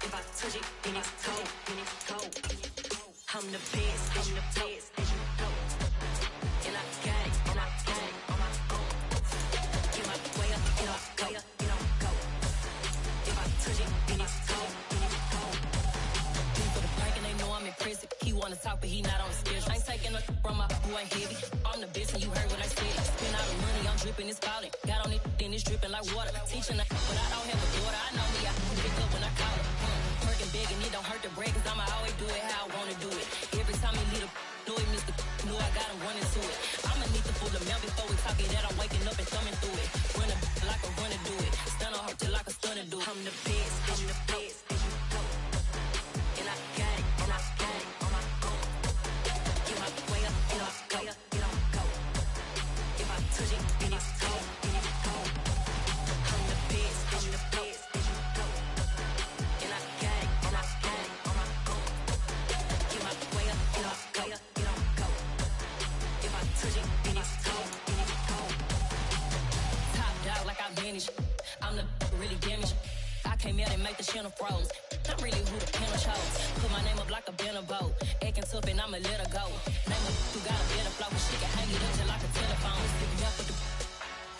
If I touch it, then it's cold. I'm the best, and you know. And I got it on my own. Get my way up, go. If I touch it, then it's cold. For the prank and they know I'm in prison. He wanna talk, but he not on the schedule. I ain't taking a from my boy heavy. I'm the best, and you heard what I said. Spend all the money, I'm dripping, it's falling. Got on it, then it's dripping like water. Teaching but I don't have a daughter. I know me, I pick up when I call her. Working big and it don't hurt the bread, cause I'ma always do it how I wanna do it. Every time he lead a know he missed the know I got him running to it. I'ma need the full amount before we talk it that I'm waking up and thumbing through it. Run like a runner do it. Stun on her till like a stunner do it. I'm the best, and you know. And I got it on my own. Get my way up, go. If I touch it, then it's cold. I'm the best, and you know. And I got it on my own. Get my way up, go. If I touch it, then it's cold. Top dog like I vanished. I'm the really damaged. I came out and make the channel froze. I'm really who the panel chose. Put my name up like a banner boat. Acting tough and I'ma let her go. Name her who got a better flow, but she can hang it up just like a telephone. Stick me up with the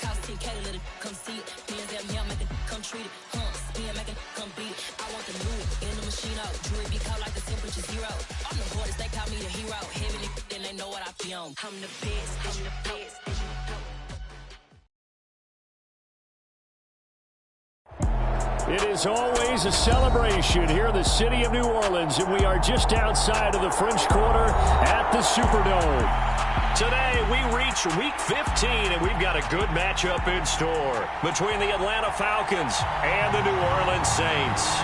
cost 10K to let it come see it. Hands at me, I make it come treat it. Spin, make it come beat it. I want the new in the machine out. Jewelry be cold like the temperature 0. I'm the hardest, they call me the hero. Heaven it, then they know what I be on. I'm the best, and you know. It is always a celebration here in the city of New Orleans, and we are just outside of the French Quarter at the Superdome. Today, we reach Week 15, and we've got a good matchup in store between the Atlanta Falcons and the New Orleans Saints.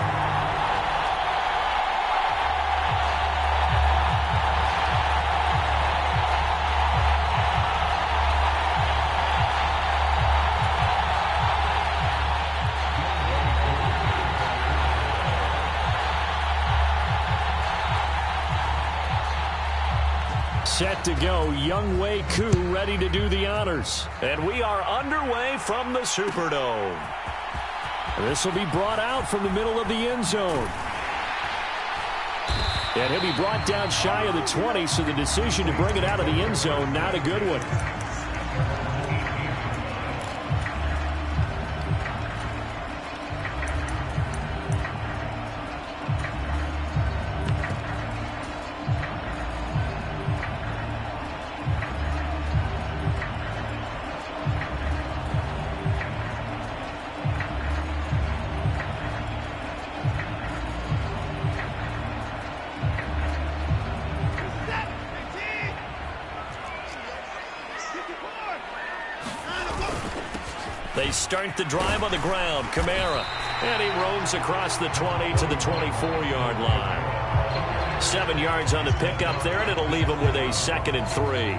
Set to go, Young Wei Koo ready to do the honors. And we are underway from the Superdome. This will be brought out from the middle of the end zone. And he'll be brought down shy of the 20, so the decision to bring it out of the end zone, not a good one. They start the drive on the ground. Kamara. And he roams across the 20 to the 24-yard line. 7 yards on the pickup there, and it'll leave him with a 2nd and 3.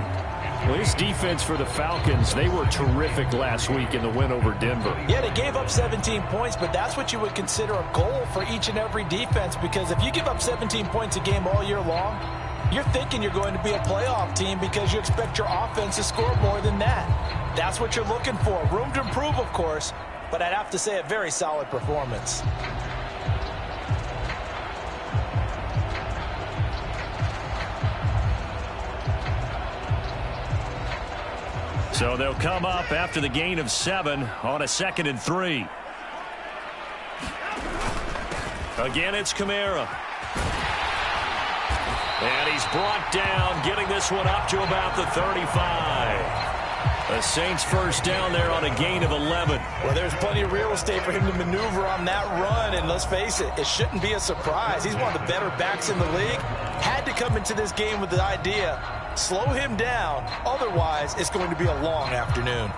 Well, this defense for the Falcons, they were terrific last week in the win over Denver. Yeah, they gave up 17 points, but that's what you would consider a goal for each and every defense, because if you give up 17 points a game all year long, you're thinking you're going to be a playoff team because you expect your offense to score more than that. That's what you're looking for. Room to improve, of course, but I'd have to say a very solid performance. So they'll come up after the gain of 7 on a 2nd and 3. Again, it's Kamara. And he's brought down, getting this one up to about the 35. The Saints first down there on a gain of 11. Well, there's plenty of real estate for him to maneuver on that run, and let's face it, it shouldn't be a surprise. He's one of the better backs in the league. Had to come into this game with the idea, slow him down, otherwise it's going to be a long afternoon.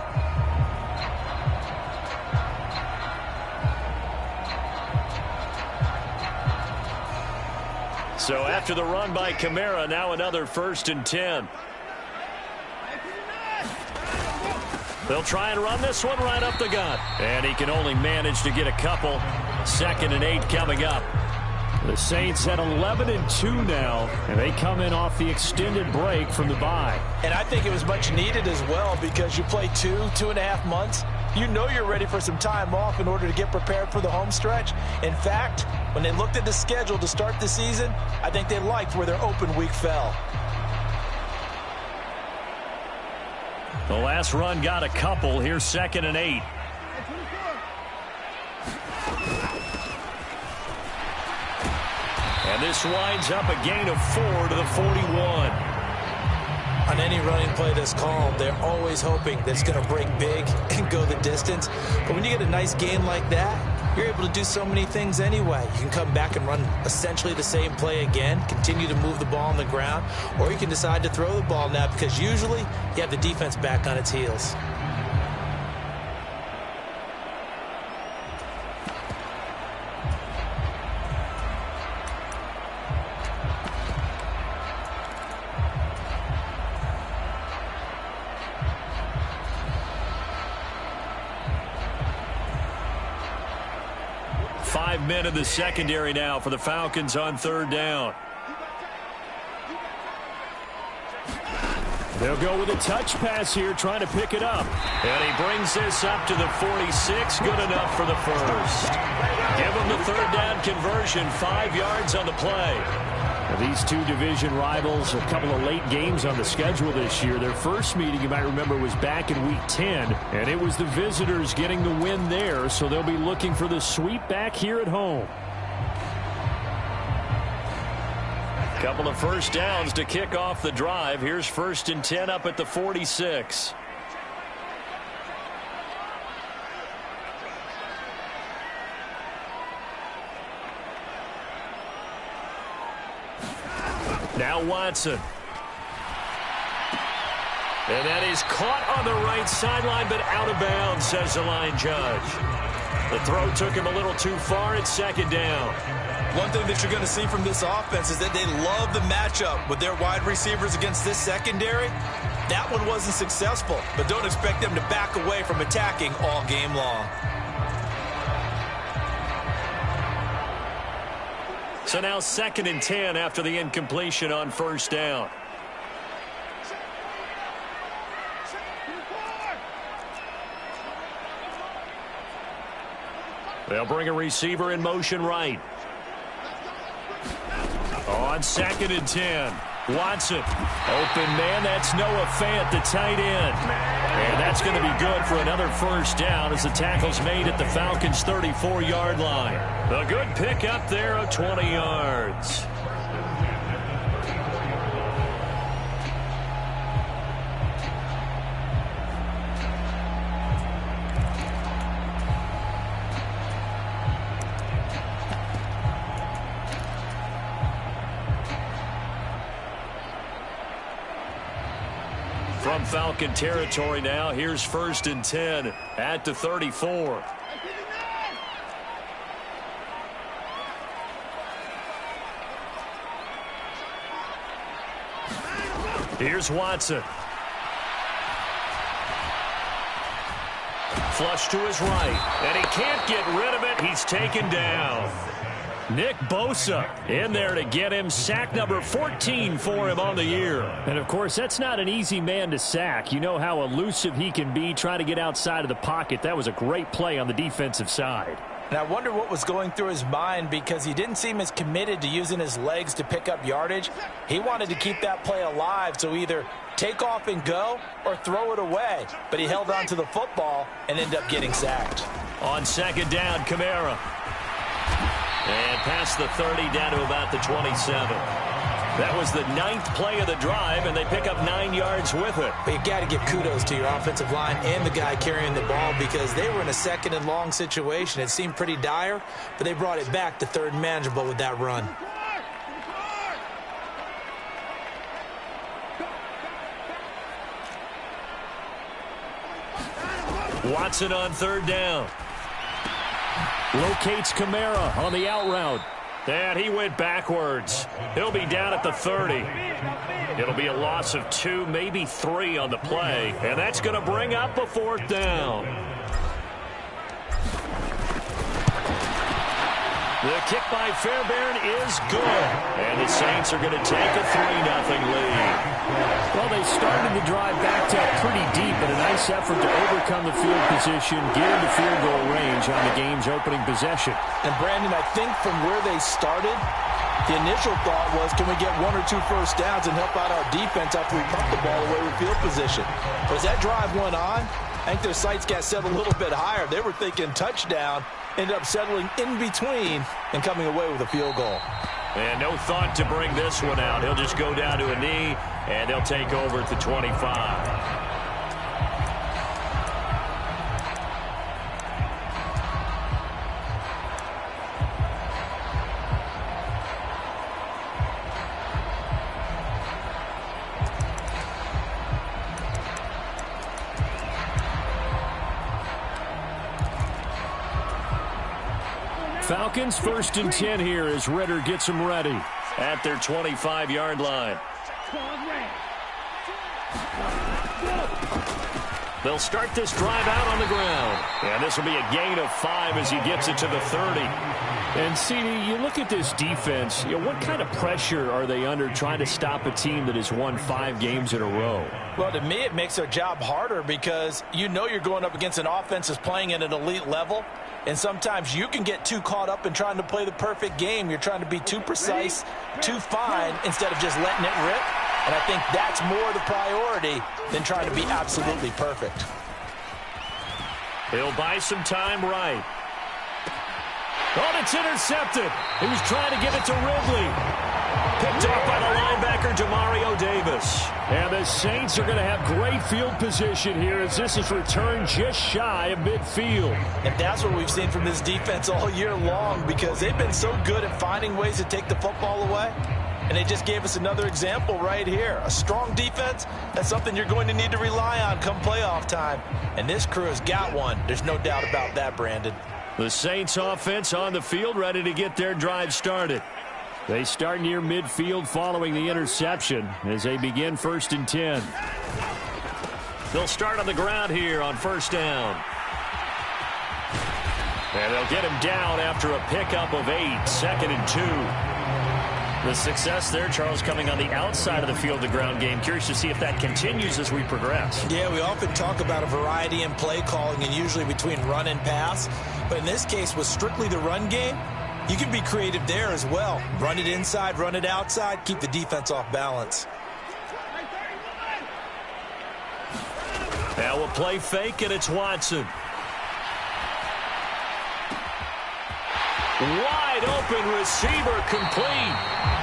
So after the run by Kamara, now another 1st and 10. They'll try and run this one right up the gut. And he can only manage to get a couple. 2nd and 8 coming up. The Saints at 11-2 now, and they come in off the extended break from the bye. And I think it was much needed as well because you play 2.5 months. You know you're ready for some time off in order to get prepared for the home stretch. In fact, when they looked at the schedule to start the season, I think they liked where their open week fell. The last run got a couple. Here's 2nd and 8. And this winds up a gain of 4 to the 41. On any running play that's called, they're always hoping that it's going to break big and go the distance. But when you get a nice gain like that, you're able to do so many things anyway. You can come back and run essentially the same play again, continue to move the ball on the ground, or you can decide to throw the ball now because usually you have the defense back on its heels. Men in the secondary now for the Falcons on 3rd down. They'll go with a touch pass here, trying to pick it up. And he brings this up to the 46. Good enough for the first. Give him the 3rd down conversion. 5 yards on the play. Now, these two division rivals, a couple of late games on the schedule this year. Their first meeting, you might remember, was back in Week 10, and it was the visitors getting the win there, so they'll be looking for the sweep back here at home. Couple of first downs to kick off the drive. Here's 1st and 10 up at the 46. Now Watson. And that is caught on the right sideline, but out of bounds, says the line judge. The throw took him a little too far. It's 2nd down. One thing that you're going to see from this offense is that they love the matchup with their wide receivers against this secondary. That one wasn't successful, but don't expect them to back away from attacking all game long. So now 2nd and 10 after the incompletion on 1st down. They'll bring a receiver in motion right. On 2nd and 10. Watson. Open man. That's Noah Fant, the tight end. And that's going to be good for another first down as the tackle's made at the Falcons' 34-yard line. A good pickup there of 20 yards. From Falcon territory now, here's 1st and 10 at the 34. Here's Watson. Flush to his right, and he can't get rid of it. He's taken down. Nick Bosa in there to get him. Sack number 14 for him on the year. And, of course, that's not an easy man to sack. You know how elusive he can be trying to get outside of the pocket. That was a great play on the defensive side. And I wonder what was going through his mind because he didn't seem as committed to using his legs to pick up yardage. He wanted to keep that play alive, so either take off and go or throw it away. But he held on to the football and ended up getting sacked. On 2nd down, Kamara. And past the 30 down to about the 27. That was the 9th play of the drive, and they pick up 9 yards with it. But you got to give kudos to your offensive line and the guy carrying the ball because they were in a 2nd and long situation. It seemed pretty dire, but they brought it back to 3rd and manageable with that run. Watson on 3rd down. Locates Kamara on the out route. And he went backwards. He'll be down at the 30. It'll be a loss of 2, maybe 3 on the play. And that's going to bring up a 4th down. The kick by Fairbairn is good. And the Saints are going to take a 3-0 lead. Well, they started the drive backed up pretty deep, but a nice effort to overcome the field position, get into field goal range on the game's opening possession. And, Brandon, I think from where they started, the initial thought was, can we get 1 or 2 first downs and help out our defense after we pump the ball away with field position? But as that drive went on, I think their sights got set a little bit higher. They were thinking touchdown, ended up settling in between and coming away with a field goal. And no thought to bring this one out. He'll just go down to a knee, and they'll take over at the 25. Falcons 1st and 10 here as Ritter gets them ready. At their 25-yard line. They'll start this drive out on the ground. And this will be a gain of 5 as he gets it to the 30. And, CD, you look at this defense, what kind of pressure are they under trying to stop a team that has won 5 games in a row? Well, to me, it makes their job harder because you know you're going up against an offense that's playing at an elite level. And sometimes you can get too caught up in trying to play the perfect game. You're trying to be too precise, too fine, instead of just letting it rip. And I think that's more the priority than trying to be absolutely perfect. He'll buy some time right. Oh, it's intercepted. He was trying to get it to Ridley. Picked off by the linebacker, Demario Davis. And the Saints are going to have great field position here as this is returned just shy of midfield. And that's what we've seen from this defense all year long because they've been so good at finding ways to take the football away. And they just gave us another example right here. A strong defense, that's something you're going to need to rely on come playoff time. And this crew has got one. There's no doubt about that, Brandon. The Saints offense on the field ready to get their drive started. They start near midfield following the interception as they begin 1st and 10. They'll start on the ground here on 1st down. And they'll get him down after a pickup of 8, 2nd and 2. The success there, Charles, coming on the outside of the field, the ground game. Curious to see if that continues as we progress. Yeah, we often talk about a variety in play calling and usually between run and pass. But in this case, with strictly the run game, you can be creative there as well. Run it inside, run it outside, keep the defense off balance. Now we'll play fake, and it's Watson. Wide open receiver complete.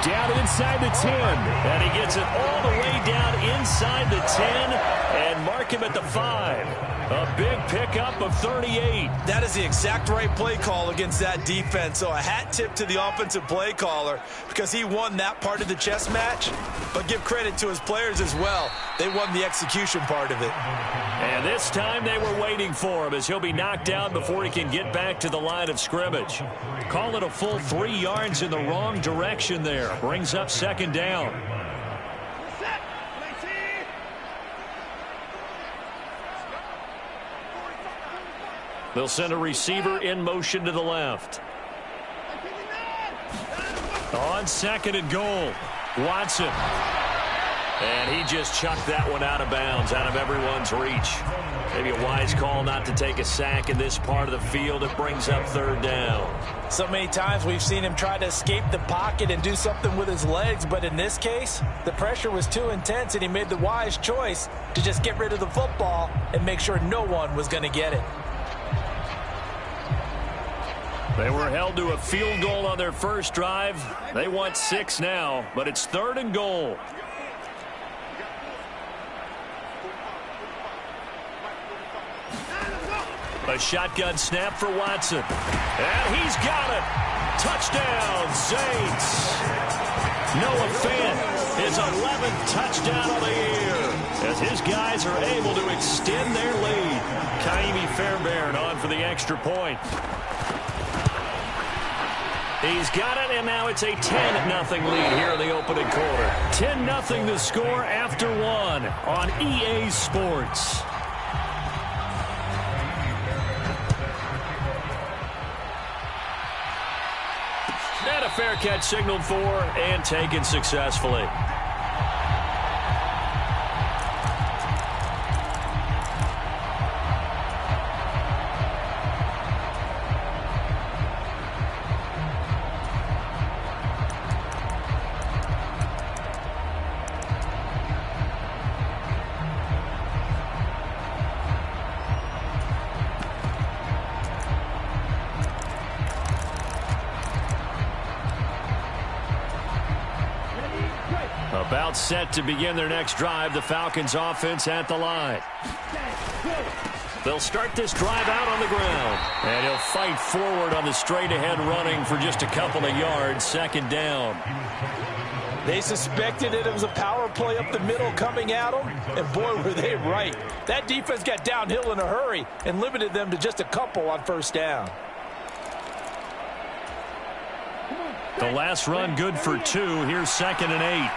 Down inside the 10. And he gets it all the way down inside the 10 and mark him at the 5. A big pickup of 38. That is the exact right play call against that defense. So a hat tip to the offensive play caller because he won that part of the chess match. But give credit to his players as well. They won the execution part of it. And this time they were waiting for him as he'll be knocked down before he can get back to the line of scrimmage. Call it a full 3 yards in the wrong direction there. Brings up 2nd down. They'll send a receiver in motion to the left. On 2nd and goal, Watson. And he just chucked that one out of bounds, out of everyone's reach. Maybe a wise call not to take a sack in this part of the field. It brings up 3rd down. So many times we've seen him try to escape the pocket and do something with his legs, but in this case, the pressure was too intense and he made the wise choice to just get rid of the football and make sure no one was going to get it. They were held to a field goal on their first drive. They want 6 now, but it's 3rd and goal. A shotgun snap for Watson. And he's got it. Touchdown, Saints. Noah Fant, his 11th touchdown of the year, as his guys are able to extend their lead. Kaimi Fairbairn on for the extra point. He's got it, and now it's a 10-0 lead here in the opening quarter. 10-0 the score after 1 on EA Sports. And a fair catch signaled for and taken successfully. About set to begin their next drive. The Falcons offense at the line. They'll start this drive out on the ground. And he'll fight forward on the straight-ahead running for just a couple of yards. Second down. They suspected it was a power play up the middle coming at them. And boy, were they right. That defense got downhill in a hurry and limited them to just a couple on first down. The last run good for 2. Here's 2nd and 8.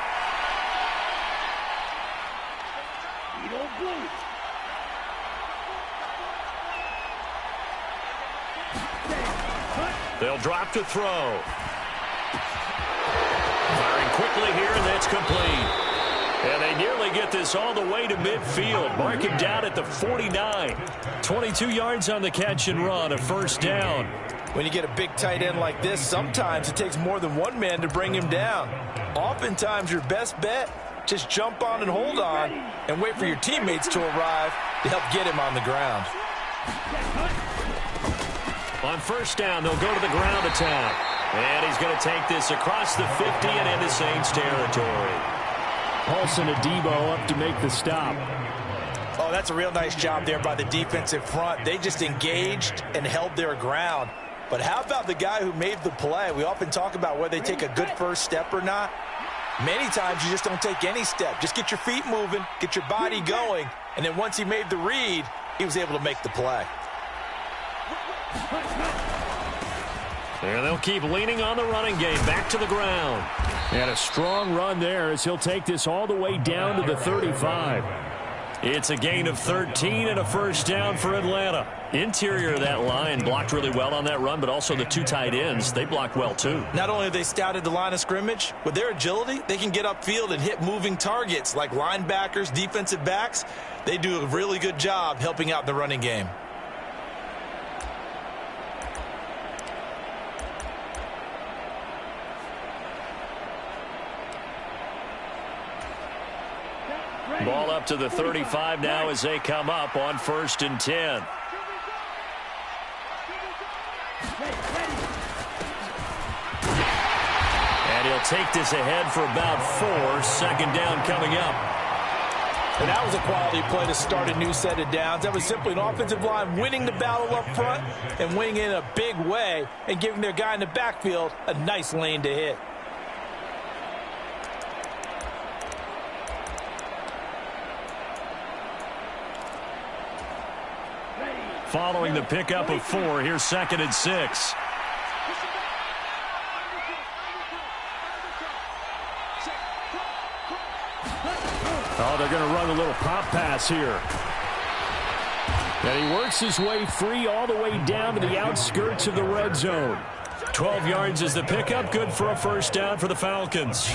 They'll drop to throw. Firing quickly here, and that's complete. And they nearly get this all the way to midfield. Mark him down at the 49. 22 yards on the catch and run, a first down. When you get a big tight end like this, sometimes it takes more than one man to bring him down. Oftentimes, your best bet, just jump on and hold on and wait for your teammates to arrive to help get him on the ground. On first down, they'll go to the ground attack. And he's going to take this across the 50 and into Saints territory. Paulson Adebo up to make the stop. Oh, that's a real nice job there by the defensive front. They just engaged and held their ground. But how about the guy who made the play? We often talk about whether they take a good first step or not. Many times you just don't take any step. Just get your feet moving, get your body going, and then once he made the read, he was able to make the play. And they'll keep leaning on the running game. Back to the ground. And a strong run there as he'll take this all the way down to the 35. It's a gain of 13 and a first down for Atlanta. Interior of that line blocked really well on that run, but also the 2 tight ends, they blocked well too. Not only have they scouted the line of scrimmage, with their agility, they can get upfield and hit moving targets like linebackers, defensive backs. They do a really good job helping out the running game. Ball up to the 35 now as they come up on 1st and 10. And he'll take this ahead for about 4. Second down coming up. And that was a quality play to start a new set of downs. That was simply an offensive line winning the battle up front and winning in a big way and giving their guy in the backfield a nice lane to hit. Following the pickup of 4, here's 2nd and 6. Oh, they're going to run a little pop pass here. And he works his way free all the way down to the outskirts of the red zone. 12 yards is the pickup. Good for a first down for the Falcons.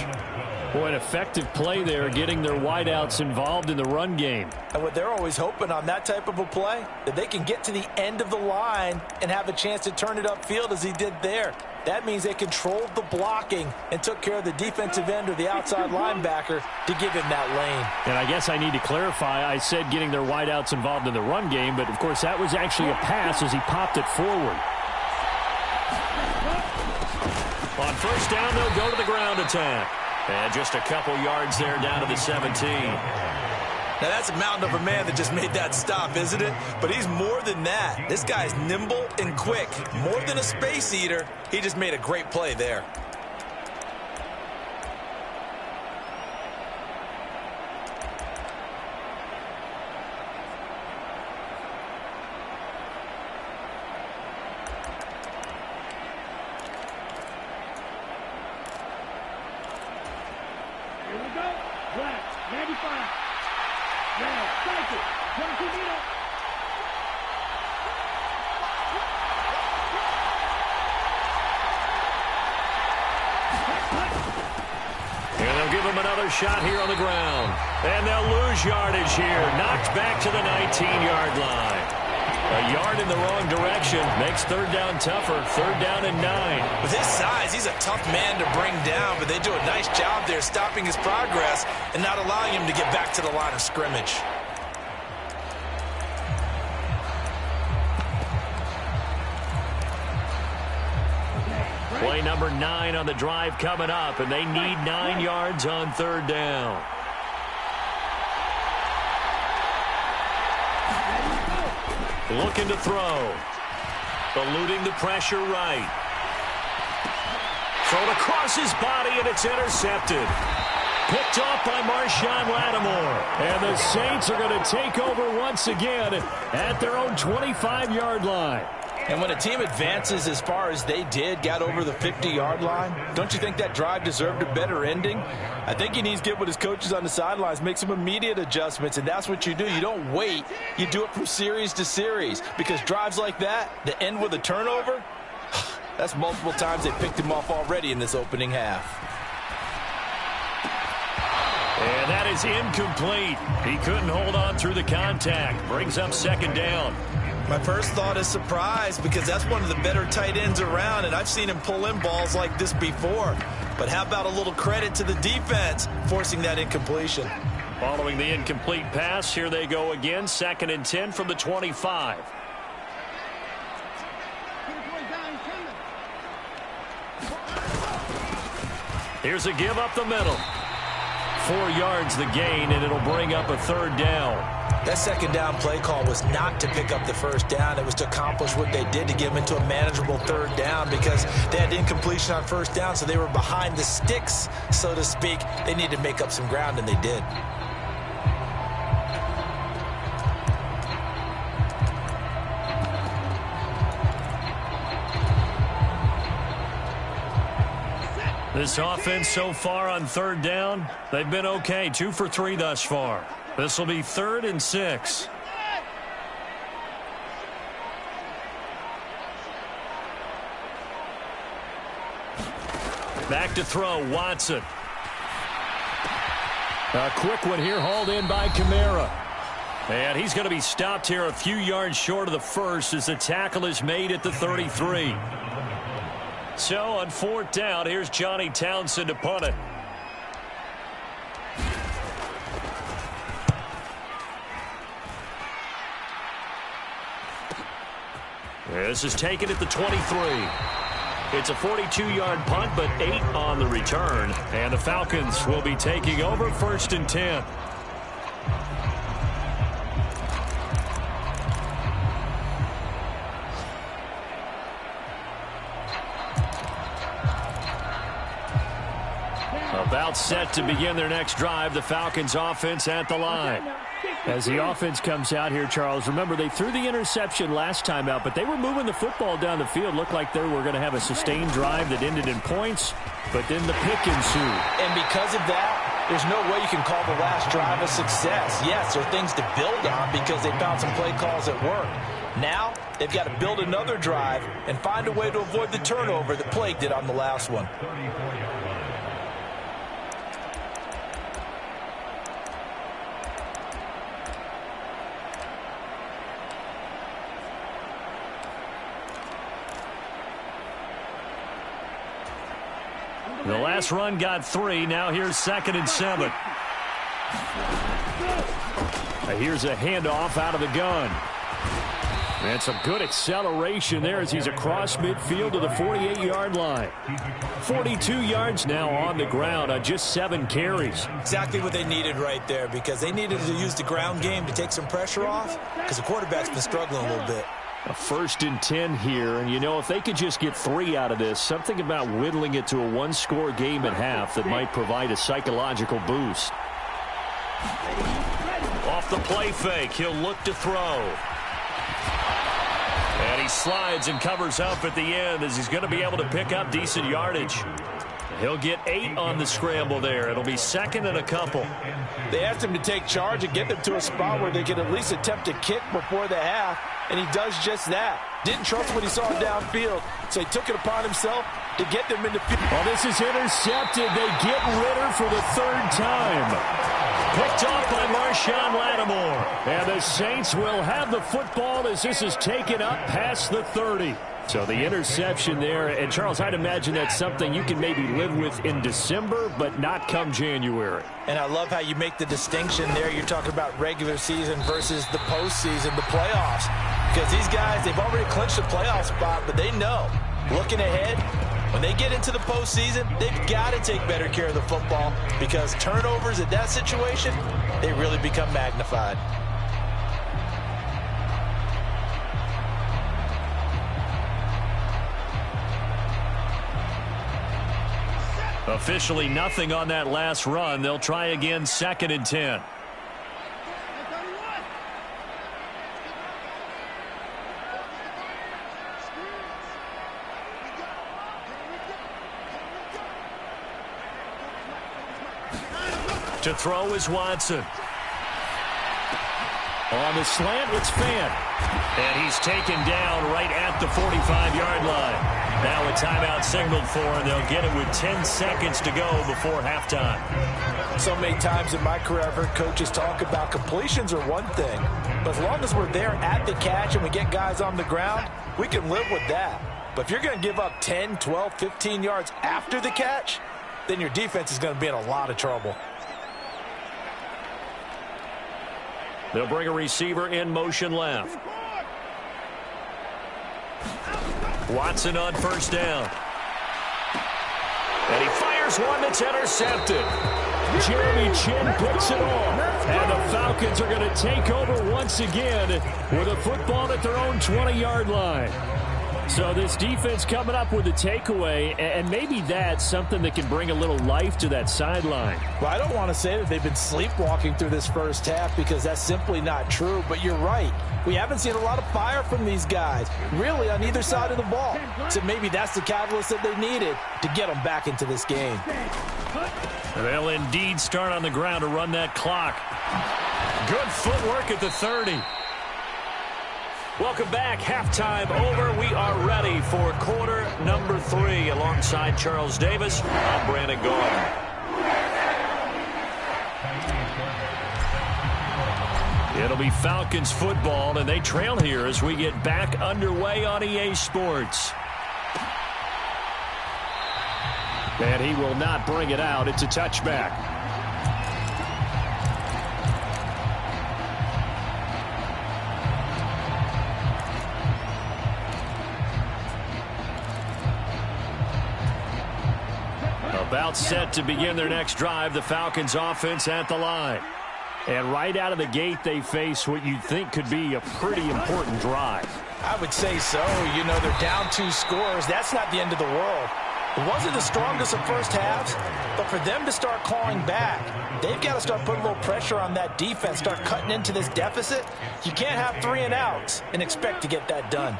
Boy, an effective play there, getting their wideouts involved in the run game. And what they're always hoping on that type of a play, that they can get to the end of the line and have a chance to turn it upfield as he did there. That means they controlled the blocking and took care of the defensive end or the outside linebacker to give him that lane. And I guess I need to clarify, I said getting their wideouts involved in the run game, but of course that was actually a pass as he popped it forward. On first down, they'll go to the ground attack. And just a couple yards there down to the 17. Now that's a mountain of a man that just made that stop, isn't it? But he's more than that. This guy's nimble and quick. More than a space eater, he just made a great play there. him another shot here on the ground. And they'll lose yardage here. Knocked back to the 19-yard line. A yard in the wrong direction makes third down tougher. Third down and 9. With his size, he's a tough man to bring down, but they do a nice job there stopping his progress and not allowing him to get back to the line of scrimmage. Play number 9 on the drive coming up, and they need 9 yards on third down. Looking to throw. Eluding the pressure right. Thrown across his body, and it's intercepted. Picked off by Marshawn Lattimore. And the Saints are going to take over once again at their own 25-yard line. And when a team advances as far as they did, got over the 50-yard line, don't you think that drive deserved a better ending? I think he needs to get with his coaches on the sidelines, make some immediate adjustments, and that's what you do. You don't wait. You do it from series to series, because drives like that end with a turnover, that's multiple times they picked him off already in this opening half. And that is incomplete. He couldn't hold on through the contact. Brings up second down. My first thought is surprise, because that's one of the better tight ends around, and I've seen him pull in balls like this before. But how about a little credit to the defense forcing that incompletion? Following the incomplete pass, here they go again. 2nd and 10 from the 25. Here's a give up the middle. 4 yards the gain, and it'll bring up a third down. That second down play call was not to pick up the first down. It was to accomplish what they did, to get them into a manageable third down, because they had incompletion on first down, so they were behind the sticks, so to speak. They needed to make up some ground, and they did. This offense so far on third down, they've been okay. 2 for 3 thus far. This will be 3rd and 6. Back to throw, Watson. A quick one here, hauled in by Kamara. And he's going to be stopped here a few yards short of the first as the tackle is made at the 33. So on 4th down, here's Johnny Townsend to punt it. This is taken at the 23. It's a 42-yard punt, but 8 on the return. And the Falcons will be taking over 1st and 10. About set to begin their next drive. The Falcons offense at the line. As the offense comes out here, Charles, remember they threw the interception last time out, but they were moving the football down the field. Looked like they were going to have a sustained drive that ended in points, but then the pick ensued. And because of that, there's no way you can call the last drive a success. Yes, there are things to build on because they found some play calls that worked. Now, they've got to build another drive and find a way to avoid the turnover that plagued it on the last one. The last run got 3. Now here's 2nd and 7. Here's a handoff out of the gun. And some good acceleration there as he's across midfield to the 48-yard line. 42 yards now on the ground on just 7 carries. Exactly what they needed right there, because they needed to use the ground game to take some pressure off, because the quarterback's been struggling a little bit. A 1st and 10 here, and you know, if they could just get 3 out of this, something about whittling it to a 1-score game at half that might provide a psychological boost. Off the play fake, he'll look to throw. And he slides and covers up at the end as he's going to be able to pick up decent yardage. He'll get 8 on the scramble there. It'll be 2nd and a couple. They asked him to take charge and get them to a spot where they could at least attempt a kick before the half, and he does just that. Didn't trust what he saw downfield, so he took it upon himself to get them into field. Well, this is intercepted. They get Ritter for the third time. Picked off by Marshawn Lattimore. And the Saints will have the football as this is taken up past the 30. So the interception there. And, Charles, I'd imagine that's something you can maybe live with in December, but not come January. And I love how you make the distinction there. You're talking about regular season versus the postseason, the playoffs. Because these guys, they've already clinched a playoff spot, but they know, looking ahead, when they get into the postseason, they've got to take better care of the football because turnovers in that situation, they really become magnified. Officially nothing on that last run. They'll try again, 2nd and 10. To throw is Watson. On the slant, it's Fant. And he's taken down right at the 45-yard line. Now a timeout signaled for, and they'll get it with 10 seconds to go before halftime. So many times in my career, I've heard coaches talk about completions are one thing. But as long as we're there at the catch and we get guys on the ground, we can live with that. But if you're going to give up 10, 12, 15 yards after the catch, then your defense is going to be in a lot of trouble. They'll bring a receiver in motion left. Watson on first down. And he fires one that's intercepted. Jeremy Chin picks it off. And the Falcons are going to take over once again with a football at their own 20-yard line. So this defense coming up with a takeaway, and maybe that's something that can bring a little life to that sideline. Well, I don't want to say that they've been sleepwalking through this first half because that's simply not true, but you're right. We haven't seen a lot of fire from these guys, really, on either side of the ball. So maybe that's the catalyst that they needed to get them back into this game. They'll indeed start on the ground to run that clock. Good footwork at the 30. Welcome back. Halftime over. We are ready for quarter number 3. Alongside Charles Davis, I'm Brandon Gordon. It'll be Falcons football, and they trail here as we get back underway on EA Sports. And he will not bring it out. It's a touchback. About set to begin their next drive, the Falcons offense at the line. And right out of the gate, they face what you'd think could be a pretty important drive. I would say so. You know, they're down 2 scores. That's not the end of the world. It wasn't the strongest of first halves, but for them to start clawing back, they've got to start putting a little pressure on that defense, start cutting into this deficit. You can't have 3 and outs and expect to get that done.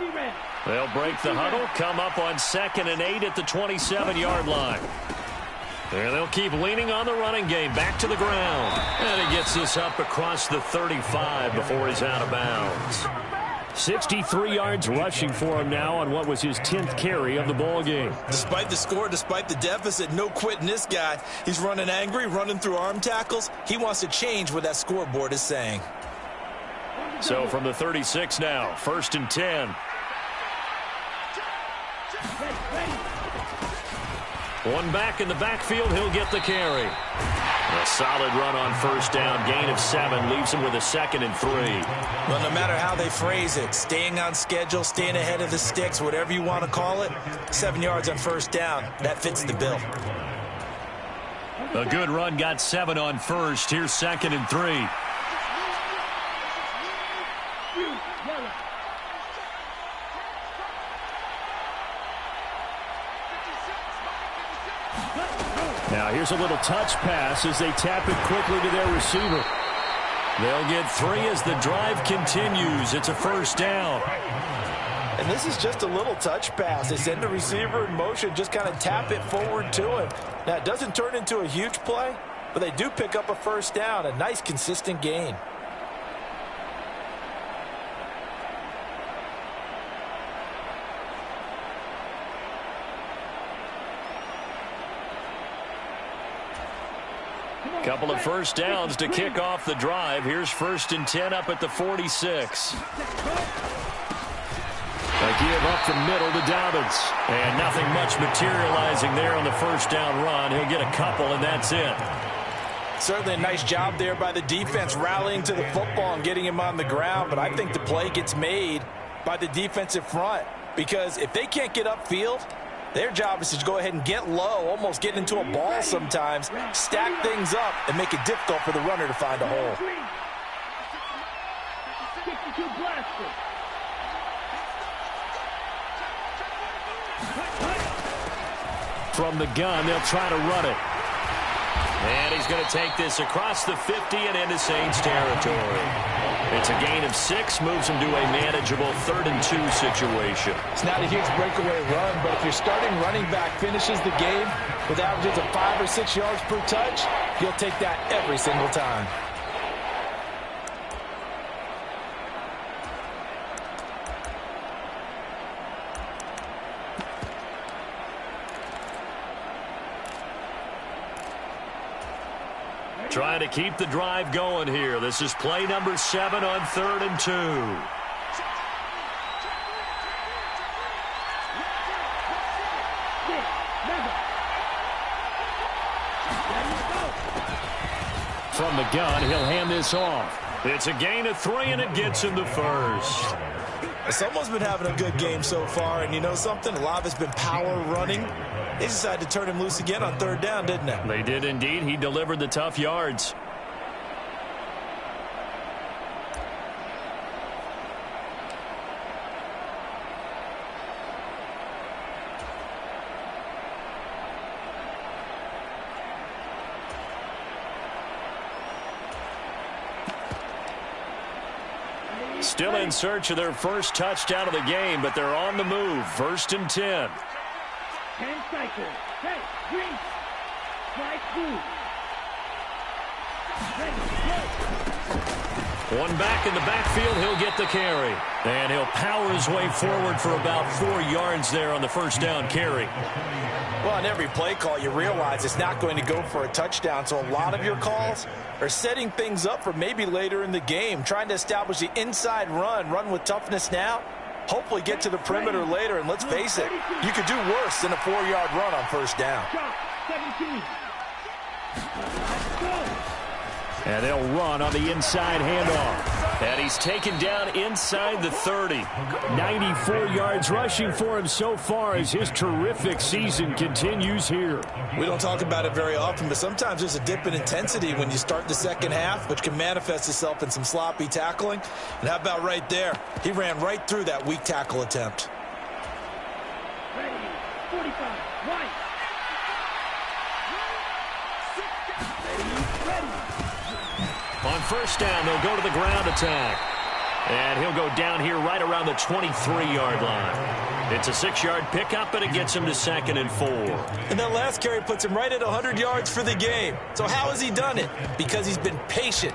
They'll break the huddle, come up on 2nd and 8 at the 27-yard line. There they'll keep leaning on the running game, back to the ground. And he gets this up across the 35 before he's out of bounds. 63 yards rushing for him now on what was his 10th carry of the ball game. Despite the score, despite the deficit, no quitting this guy. He's running angry, running through arm tackles. He wants to change what that scoreboard is saying. So from the 36 now, 1st and 10. One back in the backfield, he'll get the carry. A solid run on first down, gain of 7, leaves him with a 2nd and 3. Well, no matter how they phrase it, staying on schedule, staying ahead of the sticks, whatever you want to call it, 7 yards on first down, that fits the bill. A good run, got 7 on first. Here's 2nd and 3. Now here's a little touch pass as they tap it quickly to their receiver. They'll get 3 as the drive continues. It's a first down. And this is just a little touch pass. They send the receiver in motion, just kind of tap it forward to him. Now, it doesn't turn into a huge play, but they do pick up a first down, a nice, consistent gain. Couple of first downs to kick off the drive. Here's 1st and 10 up at the 46. They give up the middle to Dobbins. And nothing much materializing there on the first down run. He'll get a couple, and that's it. Certainly a nice job there by the defense rallying to the football and getting him on the ground. But I think the play gets made by the defensive front. Because if they can't get upfield, their job is to go ahead and get low, almost get into a ball sometimes, stack things up, and make it difficult for the runner to find a hole. From the gun, they'll try to run it. And he's going to take this across the 50 and into Saints territory. It's a gain of 6, moves him to a manageable 3rd and 2 situation. It's not a huge breakaway run, but if your starting running back finishes the game with averages of 5 or 6 yards per touch, you'll take that every single time. Trying to keep the drive going here. This is play number 7 on 3rd and 2. From the gun, he'll hand this off. It's a gain of 3, and it gets him the 1st. Someone's been having a good game so far, and you know something? A lot of it's been power running. They decided to turn him loose again on 3rd down, didn't they? They did indeed. He delivered the tough yards. Still in search of their first touchdown of the game, but they're on the move. 1st and 10. 10 cycles. Hey, green. Strike 2. One back in the backfield, he'll get the carry. And he'll power his way forward for about 4 yards there on the first down carry. Well, on every play call, you realize it's not going to go for a touchdown. So a lot of your calls are setting things up for maybe later in the game, trying to establish the inside run with toughness now, hopefully get to the perimeter later. And let's face it, you could do worse than a 4-yard run on first down. 17. And they'll run on the inside handoff. And he's taken down inside the 30. 94 yards rushing for him so far as his terrific season continues here. We don't talk about it very often, but sometimes there's a dip in intensity when you start the second half, which can manifest itself in some sloppy tackling. And how about right there? He ran right through that weak tackle attempt. Ready. 45. Right. Ready. On first down, they'll go to the ground attack. And he'll go down here right around the 23-yard line. It's a 6-yard pickup, and it gets him to 2nd and 4. And that last carry puts him right at 100 yards for the game. So how has he done it? Because he's been patient,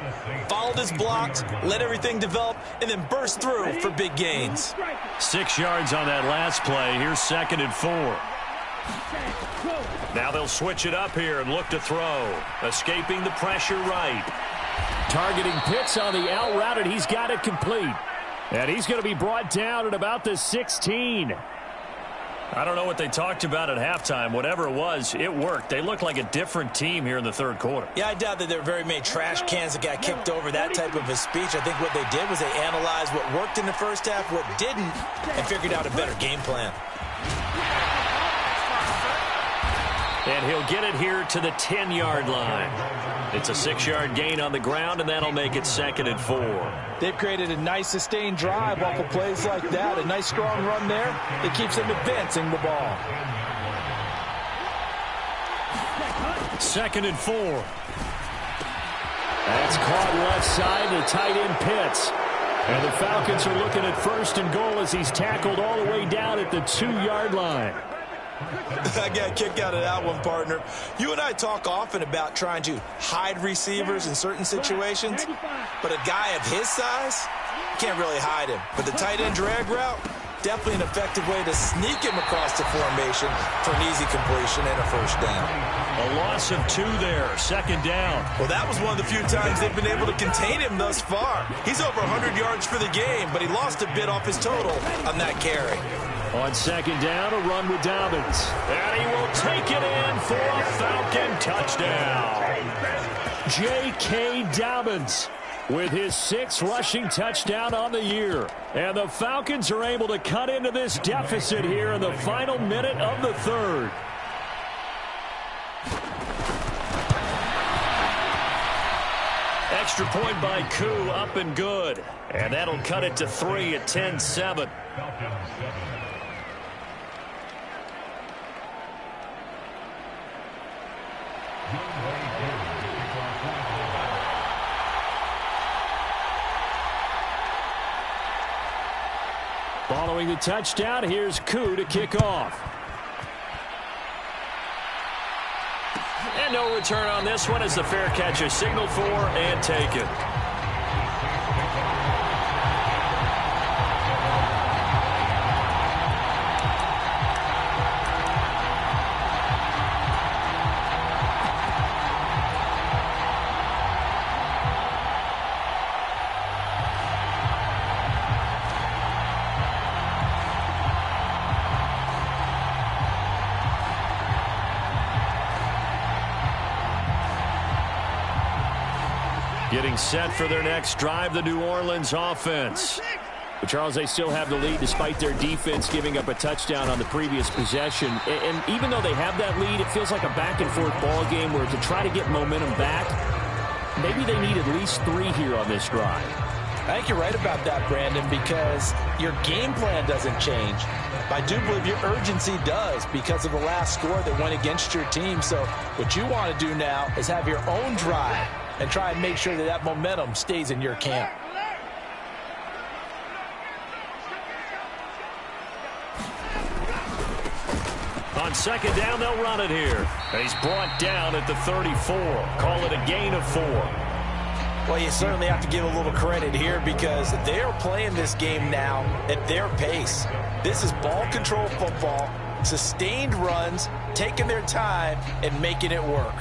followed his blocks, let everything develop, and then burst through for big gains. 6 yards on that last play. Here's 2nd and 4. Now they'll switch it up here and look to throw. Escaping the pressure right. Targeting Pitts on the out route, and he's got it complete. And he's going to be brought down at about the 16. I don't know what they talked about at halftime. Whatever it was, it worked. They looked like a different team here in the 3rd quarter. Yeah, I doubt that there were very many trash cans that got kicked over, that type of a speech. I think what they did was they analyzed what worked in the first half, what didn't, and figured out a better game plan. And he'll get it here to the 10-yard line. It's a 6-yard gain on the ground, and that'll make it 2nd and 4. They've created a nice sustained drive off of plays like that. A nice strong run there that keeps them advancing the ball. 2nd and 4. That's caught left side, the tight end Pitts. And the Falcons are looking at 1st and goal as he's tackled all the way down at the 2-yard line. I got a kick out of that one, partner. You and I talk often about trying to hide receivers in certain situations, but a guy of his size can't really hide him. But the tight end drag route, Definitely an effective way to sneak him across the formation for an easy completion and a first down. A loss of 2 there, second down. Well, that was one of the few times they've been able to contain him thus far. He's over 100 yards for the game, but he lost a bit off his total on that carry. On second down, a run with Dobbins. And he will take it in for a Falcon touchdown. J.K. Dobbins with his 6th rushing touchdown on the year. And the Falcons are able to cut into this deficit here in the final minute of the third. Extra point by Koo, up and good. And that'll cut it to 3 at 10-7. Following the touchdown, here's Koo to kick off. And no return on this one as the fair catch is signaled for and taken. Getting set for their next drive, the New Orleans offense. But Charles, they still have the lead despite their defense giving up a touchdown on the previous possession. And even though they have that lead, it feels like a back-and-forth ball game where to try to get momentum back, maybe they need at least 3 here on this drive. I think you're right about that, Brandon, because your game plan doesn't change. I do believe your urgency does because of the last score that went against your team. So what you want to do now is have your own drive and try and make sure that that momentum stays in your camp. On second down, they'll run it here. And he's brought down at the 34. Call it a gain of 4. Well, you certainly have to give a little credit here because they are playing this game now at their pace. This is ball control football, sustained runs, taking their time, and making it work.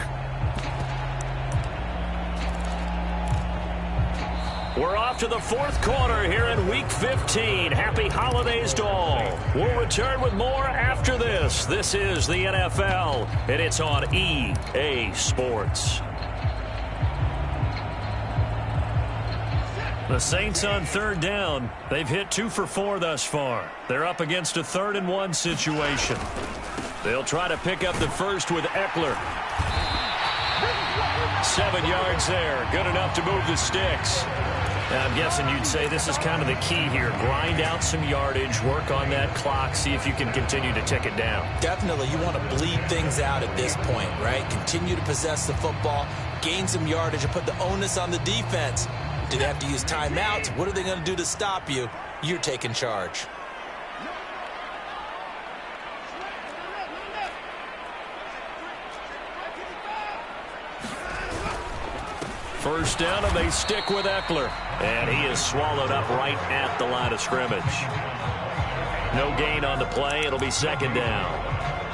We're off to the 4th quarter here in Week 15. Happy holidays to all. We'll return with more after this. This is the NFL, and it's on EA Sports. The Saints on third down. They've hit 2 for 4 thus far. They're up against a 3rd-and-1 situation. They'll try to pick up the first with Eckler. 7 yards there. Good enough to move the sticks. Now, I'm guessing you'd say this is kind of the key here. Grind out some yardage, work on that clock, see if you can continue to tick it down. Definitely, you want to bleed things out at this point, right? Continue to possess the football, gain some yardage, and put the onus on the defense. Do they have to use timeouts? What are they going to do to stop you? You're taking charge. First down, and they stick with Eckler. And he is swallowed up right at the line of scrimmage. No gain on the play. It'll be second down.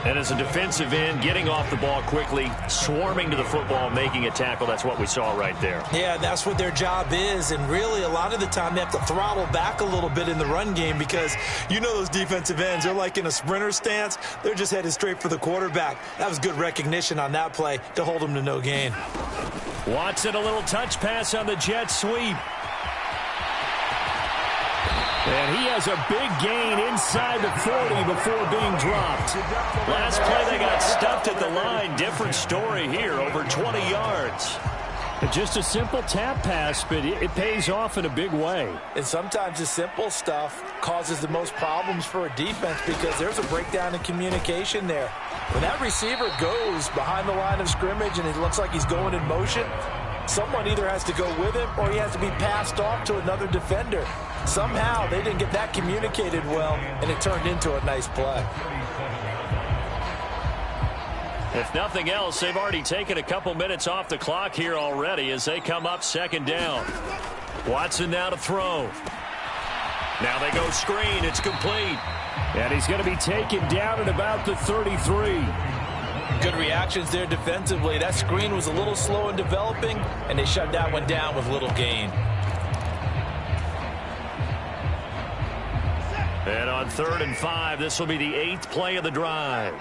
And as a defensive end, getting off the ball quickly, swarming to the football, making a tackle, that's what we saw right there. Yeah, that's what their job is. And really, a lot of the time, they have to throttle back a little bit in the run game because you know those defensive ends, they're like in a sprinter stance. They're just headed straight for the quarterback. That was good recognition on that play to hold them to no gain. Watson, a little touch pass on the jet sweep. And he has a big gain inside the 40 before being dropped. Last play, they got stuffed at the line. Different story here, over 20 yards. Just a simple tap pass, but it pays off in a big way. And sometimes the simple stuff causes the most problems for a defense because there's a breakdown in communication there. When that receiver goes behind the line of scrimmage and it looks like he's going in motion, someone either has to go with him or he has to be passed off to another defender. Somehow they didn't get that communicated well, and it turned into a nice play. If nothing else, they've already taken a couple minutes off the clock here already as they come up second down. Watson now to throw. Now they go screen. It's complete. And he's going to be taken down at about the 33. Good reactions there defensively. That screen was a little slow in developing, and they shut that one down with little gain. And on 3rd and 5, this will be the 8th play of the drive.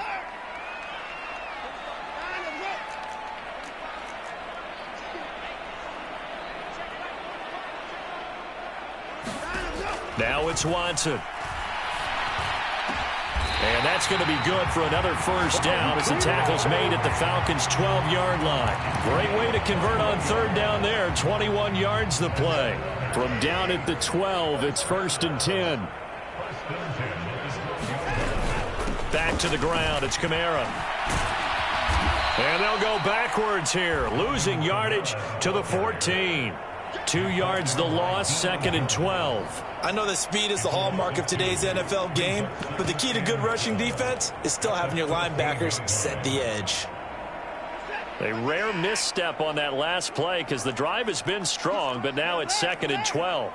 Now it's Watson. And that's going to be good for another first down as the tackle's made at the Falcons' 12-yard line. Great way to convert on 3rd down there. 21 yards the play. From down at the 12, it's 1st and 10. Back to the ground. It's Kamara. And they'll go backwards here, losing yardage to the 14. 2 yards the loss, 2nd and 12. I know that speed is the hallmark of today's NFL game, but the key to good rushing defense is still having your linebackers set the edge. A rare misstep on that last play because the drive has been strong, but now it's 2nd and 12.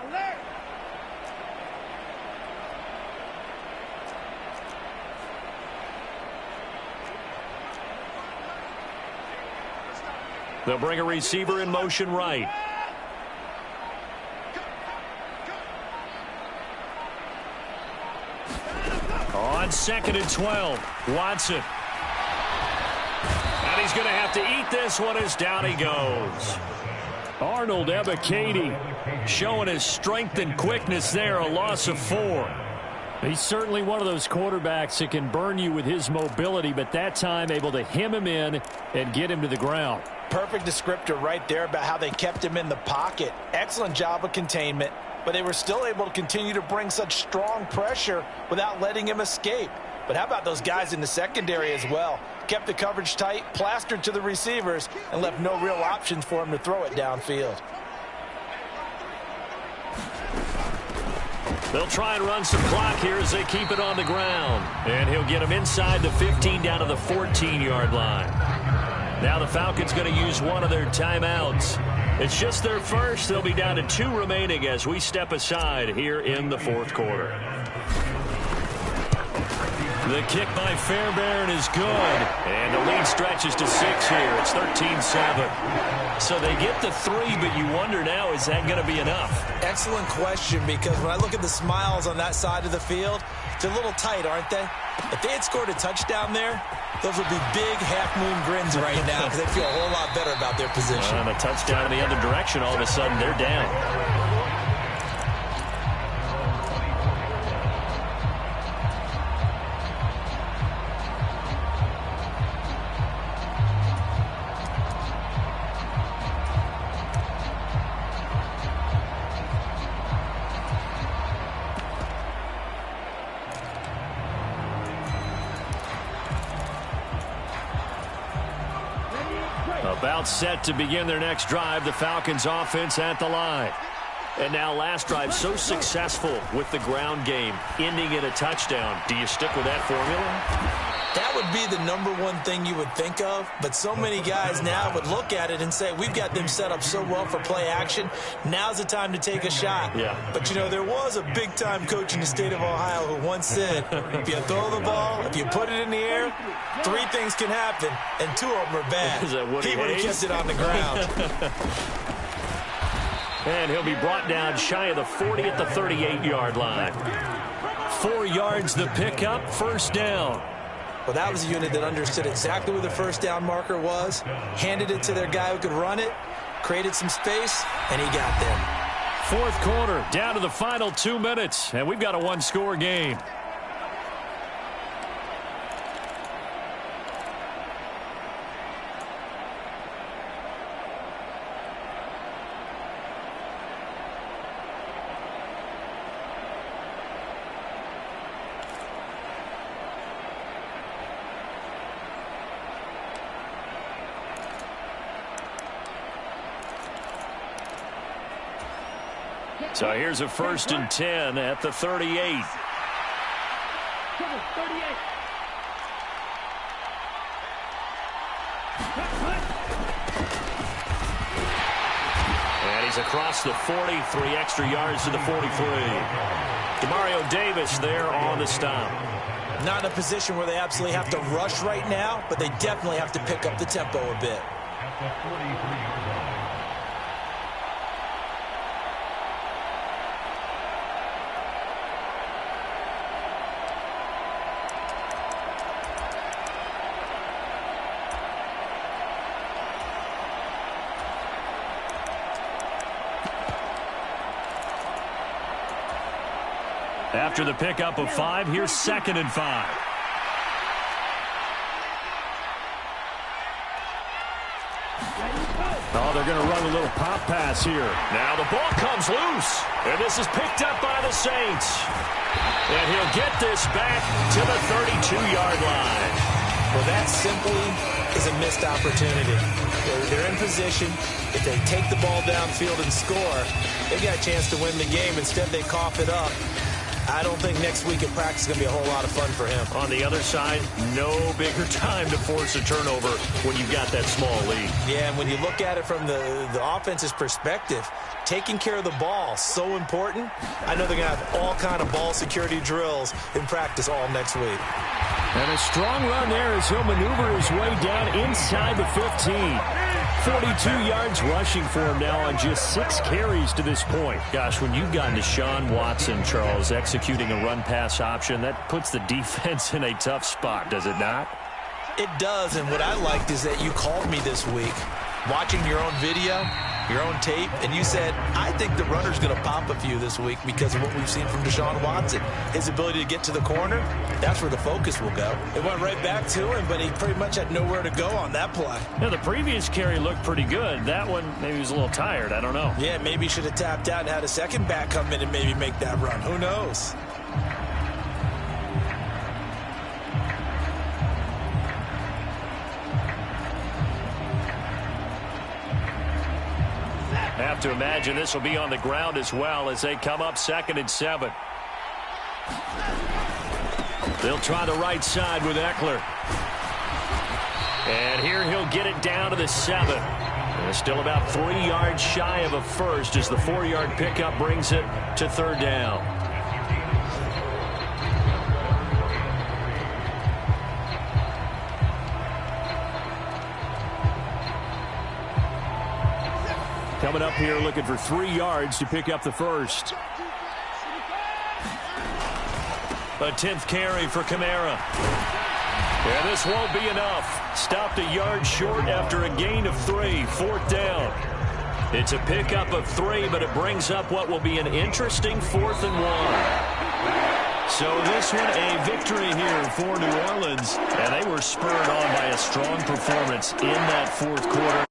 They'll bring a receiver in motion right. On 2nd and 12, Watson. And he's going to have to eat this one as down he goes. Arnold Ebiketie Showing his strength and quickness there, a loss of 4. He's certainly one of those quarterbacks that can burn you with his mobility, but that time able to hem him in and get him to the ground. Perfect descriptor right there about how they kept him in the pocket. Excellent job of containment, but they were still able to continue to bring such strong pressure without letting him escape. But how about those guys in the secondary as well? Kept the coverage tight, plastered to the receivers, and left no real options for him to throw it downfield. They'll try and run some clock here as they keep it on the ground. And he'll get him inside the 15 down to the 14-yard line. Now the Falcons going to use one of their timeouts. It's just their first. They'll be down to 2 remaining as we step aside here in the 4th quarter. The kick by Fairbairn is good. And the lead stretches to 6 here. It's 13-7. So they get the 3, but you wonder now, is that going to be enough? Excellent question, because when I look at the smiles on that side of the field, they're a little tight, aren't they? If they had scored a touchdown there, those would be big half-moon grins right now because they feel a whole lot better about their position. And a touchdown in the other direction, all of a sudden they're down. About set to begin their next drive, the Falcons offense at the line. And now last drive so successful with the ground game, ending in a touchdown. Do you stick with that formula? That would be the #1 thing you would think of, but so many guys now would look at it and say, we've got them set up so well for play action, now's the time to take a shot. Yeah. But, you know, there was a big-time coach in the state of Ohio who once said, if you throw the ball, if you put it in the air, 3 things can happen, and 2 of them are bad. Is that Woody He would have Hayes? kept it on the ground. And he'll be brought down shy of the 40 at the 38-yard line. 4 yards the pickup, first down. Well, that was a unit that understood exactly where the first down marker was, handed it to their guy who could run it, created some space, and he got there. 4th quarter, down to the final 2 minutes, and we've got a 1-score game. So here's a 1st and 10 at the 38. 38. And He's across the 40, 3 extra yards to the 43. Demario Davis there on the stop. Not in a position where they absolutely have to rush right now, but they definitely have to pick up the tempo a bit. After the pickup of 5, here's 2nd and 5. Oh, they're going to run a little pop pass here. Now the ball comes loose, and this is picked up by the Saints. And he'll get this back to the 32-yard line. Well, that simply is a missed opportunity. They're in position. If they take the ball downfield and score, they got a chance to win the game. Instead, they cough it up. I don't think next week at practice is going to be a whole lot of fun for him. On the other side, no bigger time to force a turnover when you've got that small lead. Yeah, and when you look at it from the offense's perspective, taking care of the ball, so important. I know they're going to have all kind of ball security drills in practice all next week. And a strong run there as he'll maneuver his way down inside the 15. 42 yards rushing for him now on just 6 carries to this point. Gosh, when you've gotten Deshaun Watson, Charles, executing a run-pass option, that puts the defense in a tough spot, does it not? It does, and what I liked is that you called me this week, watching your own video, your own tape, and you said, I think the runner's going to pop a few this week because of what we've seen from Deshaun Watson. His ability to get to the corner, that's where the focus will go. It went right back to him, but he pretty much had nowhere to go on that play. Yeah, the previous carry looked pretty good. That one, maybe he was a little tired. I don't know. Yeah, maybe he should have tapped out and had a second back come in and maybe make that run. Who knows? Have to imagine this will be on the ground as well as they come up 2nd and 7. They'll try the right side with Eckler. And here he'll get it down to the 7. And still about 3 yards shy of a first as the 4-yard pickup brings it to 3rd down. Coming up here looking for 3 yards to pick up the first. A 10th carry for Kamara. And this won't be enough. Stopped a yard short after a gain of 3. 4th down. It's a pickup of 3, but it brings up what will be an interesting 4th and 1. So this one a victory here for New Orleans. And they were spurred on by a strong performance in that 4th quarter.